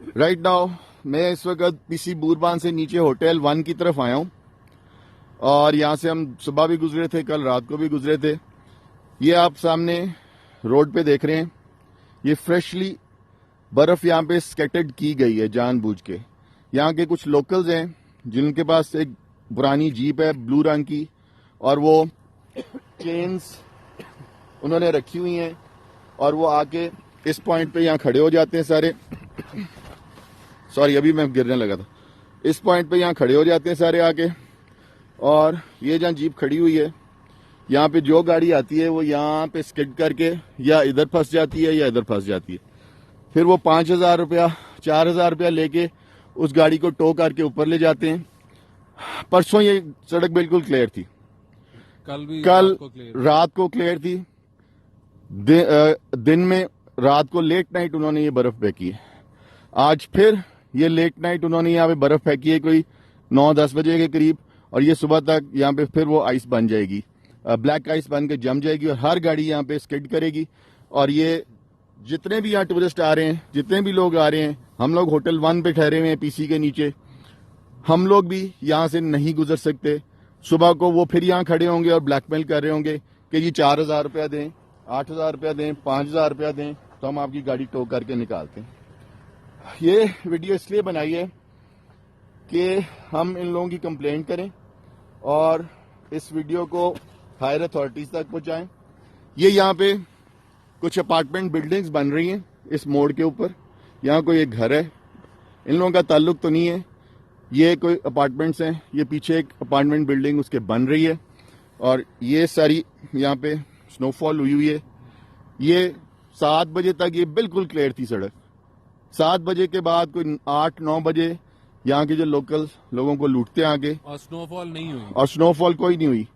Right now मैं इस वक्त पीसी बूरबान से नीचे होटल 1 की तरफ आया हूं और यहां से हम सुबह भी गुजरे थे, कल रात को भी गुजरे थे। ये आप सामने रोड पे देख रहे हैं, ये फ्रेशली बर्फ यहां पे स्केटर्ड की गई है जानबूझ के। यहां के कुछ लोकल्स हैं जिनके पास एक पुरानी जीप है ब्लू रंग की और वो चेन्स उन्होंने रखी हुई हैं और वो आके इस पॉइंट पे यहां खड़े हो जाते हैं सारे। सॉरी, अभी मैं गिरने लगा था। इस पॉइंट पे यहां खड़े हो जाते हैं सारे आके, और ये जहां जीप खड़ी हुई है यहाँ पे जो गाड़ी आती है वो यहाँ पे स्किड करके या इधर फंस जाती है या इधर फंस जाती है। फिर वो 5,000 रुपया 4,000 रुपया लेके उस गाड़ी को टो करके ऊपर ले जाते हैं। परसों ये सड़क बिल्कुल क्लियर थी, कल रात को क्लियर थी। दिन में रात को लेट नाइट उन्होंने ये बर्फ फेंकी है। आज फिर ये लेट नाइट उन्होंने यहाँ पे बर्फ फेंकी है कोई 9-10 बजे के करीब, और ये सुबह तक यहाँ पे फिर वो आइस बन जाएगी, ब्लैक आइस बन के जम जाएगी और हर गाड़ी यहाँ पे स्किड करेगी। और ये जितने भी यहाँ टूरिस्ट आ रहे हैं, जितने भी लोग आ रहे हैं, हम लोग होटल 1 पे ठहरे हुए हैं पीसी के नीचे, हम लोग भी यहाँ से नहीं गुजर सकते। सुबह को वो फिर यहाँ खड़े होंगे और ब्लैकमेल कर रहे होंगे कि जी 4,000 रुपया दें, 8,000 रुपया दें, 5,000 रुपया दें तो हम आपकी गाड़ी टो करके निकालते हैं। ये वीडियो इसलिए बनाई है कि हम इन लोगों की कंप्लेंट करें और इस वीडियो को हायर अथॉरिटीज तक पहुंचाएं। ये यहाँ पे कुछ अपार्टमेंट बिल्डिंग्स बन रही हैं इस मोड़ के ऊपर। यहाँ कोई एक घर है, इन लोगों का ताल्लुक तो नहीं है, ये कोई अपार्टमेंट्स हैं। ये पीछे एक अपार्टमेंट बिल्डिंग उसके बन रही है और ये सारी यहाँ पे स्नोफॉल हुई हुई है। ये 7 बजे तक ये बिल्कुल क्लियर थी सड़क। 7 बजे के बाद कोई 8-9 बजे यहाँ के जो लोकल लोगों को लूटते हैं आगे, और स्नोफॉल नहीं हुई, और स्नोफॉल कोई नहीं हुई।